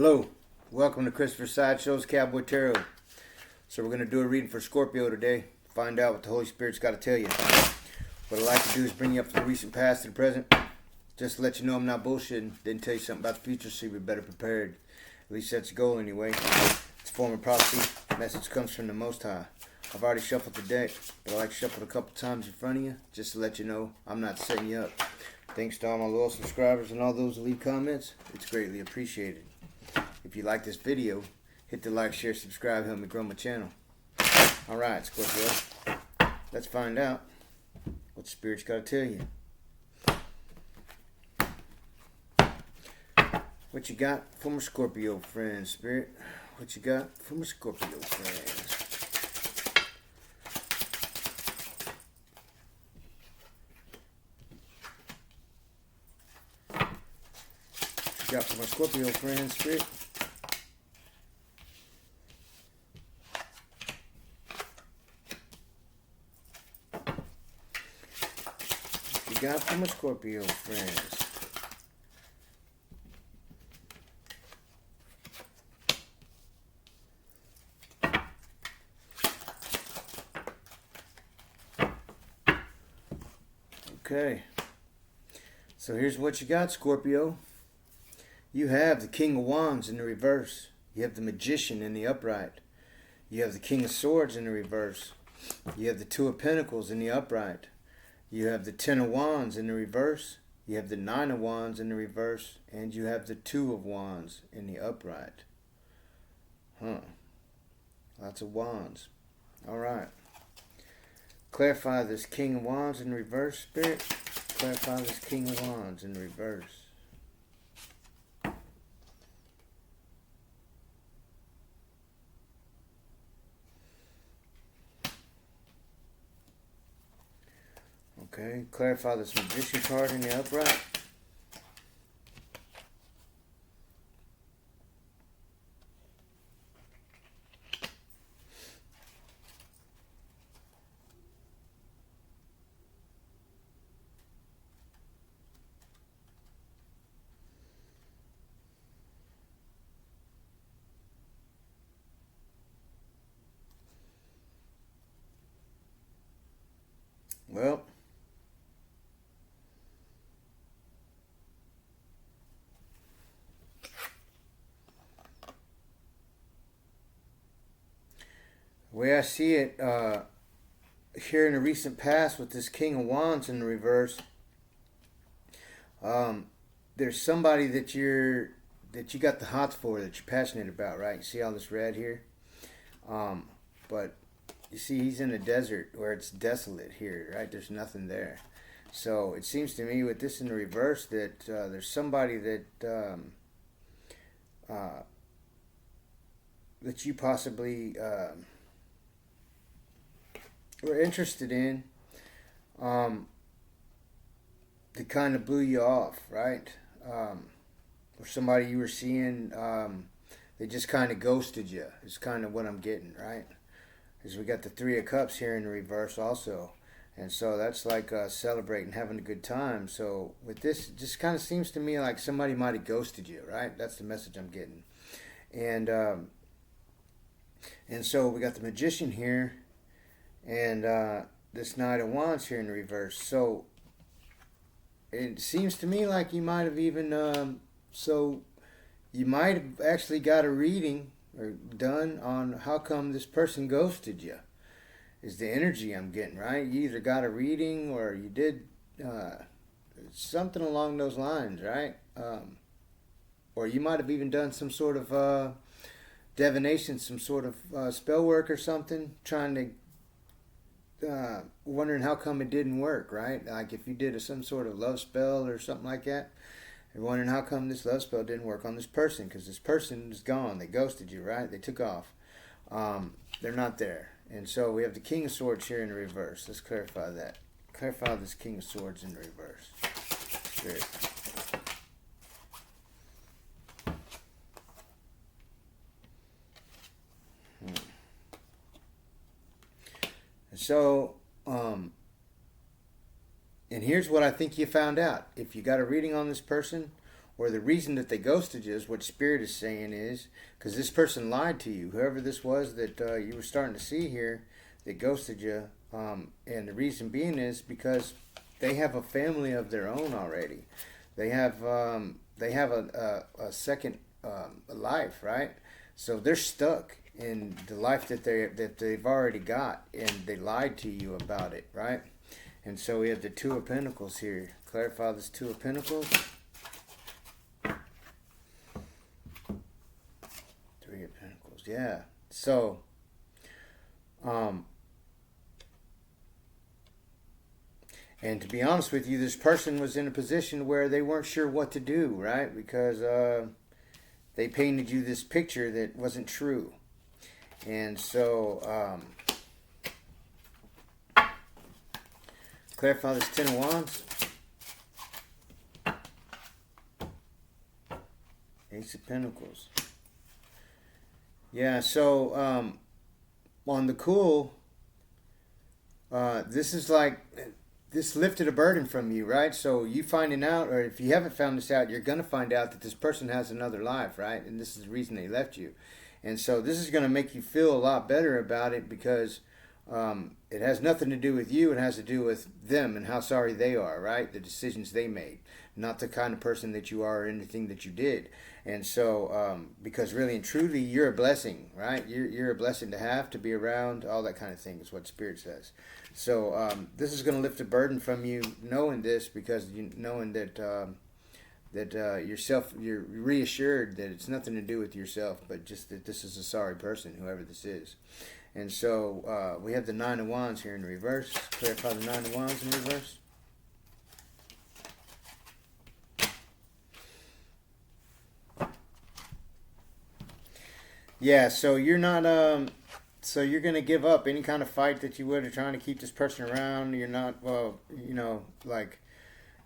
Hello, welcome to Christopher Sideshow's Cowboy Tarot. So we're going to do a reading for Scorpio today. Find out what the Holy Spirit's got to tell you. What I like to do is bring you up from the recent past to the present. Just to let you know I'm not bullshitting. Didn't tell you something about the future so you'll be better prepared. At least that's the goal anyway. It's a form of prophecy. The message comes from the Most High. I've already shuffled the deck, but I like to shuffle it a couple times in front of you just to let you know I'm not setting you up. Thanks to all my loyal subscribers and all those who leave comments. It's greatly appreciated. If you like this video, hit the like, share, subscribe, help me grow my channel. Alright, Scorpio, let's find out what the Spirit's got to tell you. What you got for my Scorpio friends, Spirit? What you got for my Scorpio friends? What you got for my Scorpio friends, Spirit? What you got for my Scorpio friends? Okay, so here's what you got, Scorpio. You have the King of Wands in the reverse. You have the Magician in the upright. You have the King of Swords in the reverse. You have the Two of Pentacles in the upright. You have the Ten of Wands in the reverse. You have the Nine of Wands in the reverse. And you have the Two of Wands in the upright. Lots of wands. Alright. Clarify this King of Wands in reverse, Spirit. Clarify this King of Wands in reverse. Okay, clarify this Magician card in the upright. Well, the way I see it, here in the recent past with this King of Wands in the reverse, there's somebody that you got the hots for, that you're passionate about, right? You see all this red here? But you see he's in a desert where it's desolate here, right? There's nothing there. So it seems to me with this in the reverse that there's somebody that that you possibly were interested in, that kind of blew you off, right? Or somebody you were seeing, they just kind of ghosted you, is kind of what I'm getting, right? Because we got the Three of Cups here in the reverse also. And so that's like celebrating, having a good time. So with this, it just kind of seems to me like somebody might have ghosted you, right? That's the message I'm getting. And so we got the Magician here, and this Knight of Wands here in the reverse. So it seems to me like you might have even, so you might have actually got a reading or done on how come this person ghosted you, is the energy I'm getting, right? You either got a reading or you did something along those lines, right? Or you might have even done some sort of divination, some sort of spell work or something, trying to wondering how come it didn't work, right? Like if you did some sort of love spell or something like that, you're wondering how come this love spell didn't work on this person, because this person is gone. They ghosted you, right? They took off. They're not there. And so we have the King of Swords here in the reverse. Let's clarify that. Clarify this King of Swords in reverse. Spirit. So, and here's what I think you found out. If you got a reading on this person, or the reason that they ghosted you is what Spirit is saying is because this person lied to you. Whoever this was that you were starting to see here that ghosted you, and the reason being is because they have a family of their own already. They have a second life, right? So they're stuck in the life that they've already got, and they lied to you about it, right? And so we have the Two of Pentacles here. Clarify this Two of Pentacles. Three of Pentacles, yeah. So, and to be honest with you, this person was in a position where they weren't sure what to do, right? Because they painted you this picture that wasn't true. And so, clarify this Ten of Wands. Ace of Pentacles. Yeah, so on the cool, this is like, this lifted a burden from you, right? So you finding out, or if you haven't found this out, you're going to find out that this person has another life, right? And this is the reason they left you. And so this is going to make you feel a lot better about it because it has nothing to do with you. It has to do with them and how sorry they are, right? The decisions they made, not the kind of person that you are or anything that you did. And so, because really and truly, you're a blessing, right? You're a blessing to have, to be around, all that kind of thing is what Spirit says. So this is going to lift a burden from you, knowing this, because knowing that you're reassured that it's nothing to do with yourself, but just that this is a sorry person, whoever this is. And so we have the Nine of Wands here in reverse. Clarify the Nine of Wands in reverse. Yeah, so you're not so you're going to give up any kind of fight that you would or trying to keep this person around. You're not, well, like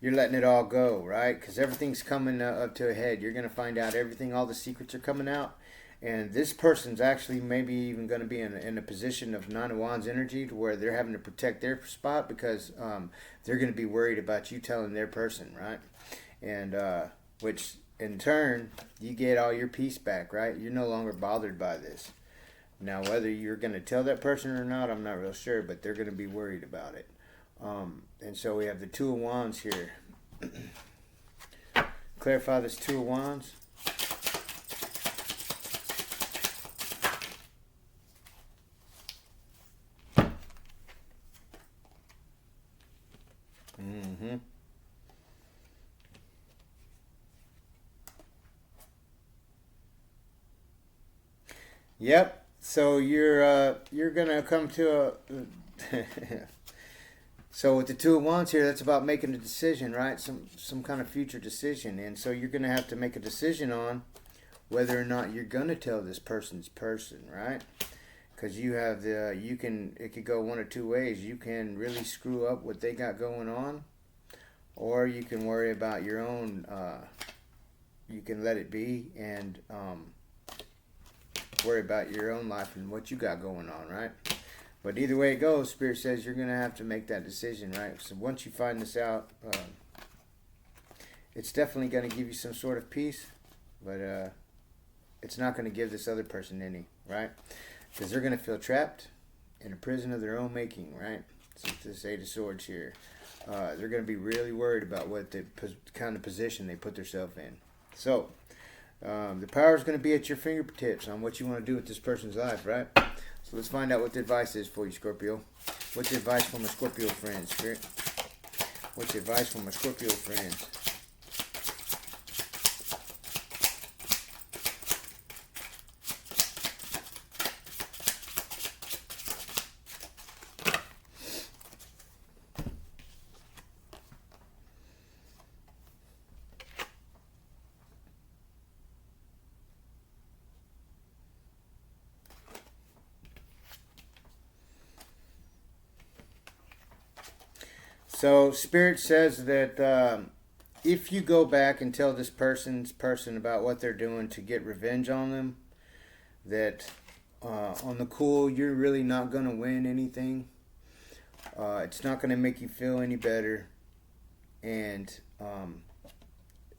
you're letting it all go, right? Because everything's coming up to a head. You're going to find out everything, all the secrets are coming out. And this person's actually maybe even going to be in a position of Nine of Wands energy to where they're having to protect their spot because they're going to be worried about you telling their person, right? And which in turn, you get all your peace back, right? You're no longer bothered by this. Now, whether you're going to tell that person or not, I'm not real sure, but they're going to be worried about it. And so we have the Two of Wands here. Clarify this Two of Wands. Mm-hmm. Yep. So you're gonna come to a so with the Two of Wands here, that's about making a decision, right? Some kind of future decision, and so you're gonna have to make a decision on whether or not you're gonna tell this person's person, right? Because you have it could go one or two ways. You can really screw up what they got going on, or you can worry about your own. You can let it be and worry about your own life and what you got going on, right? But either way it goes, Spirit says you're going to have to make that decision, right? So once you find this out, it's definitely going to give you some sort of peace, but it's not going to give this other person any, right? Because they're going to feel trapped in a prison of their own making, right? So this Eight of Swords here. They're going to be really worried about what the kind of position they put themselves in. So the power is going to be at your fingertips on what you want to do with this person's life, right? So let's find out what the advice is for you, Scorpio. What's the advice from a Scorpio friend, Spirit? What's the advice from a Scorpio friend? So Spirit says that if you go back and tell this person about what they're doing to get revenge on them, that on the cool, you're really not going to win anything. It's not going to make you feel any better. And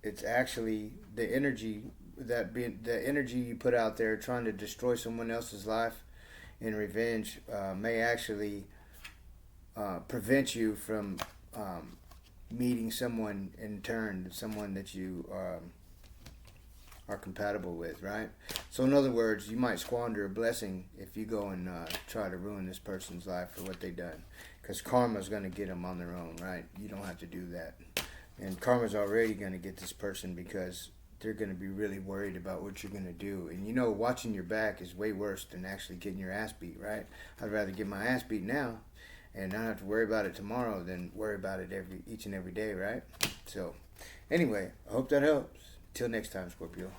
it's actually the energy the energy you put out there trying to destroy someone else's life in revenge may actually prevent you from meeting someone in turn, someone that you are compatible with, right? So in other words, you might squander a blessing if you go and try to ruin this person's life for what they've done, because karma's going to get them on their own, right? You don't have to do that, and karma's already going to get this person because they're going to be really worried about what you're going to do. And you know, watching your back is way worse than actually getting your ass beat, right? I'd rather get my ass beat now and not have to worry about it tomorrow than worry about it each and every day, right? So anyway, I hope that helps. Till next time, Scorpio.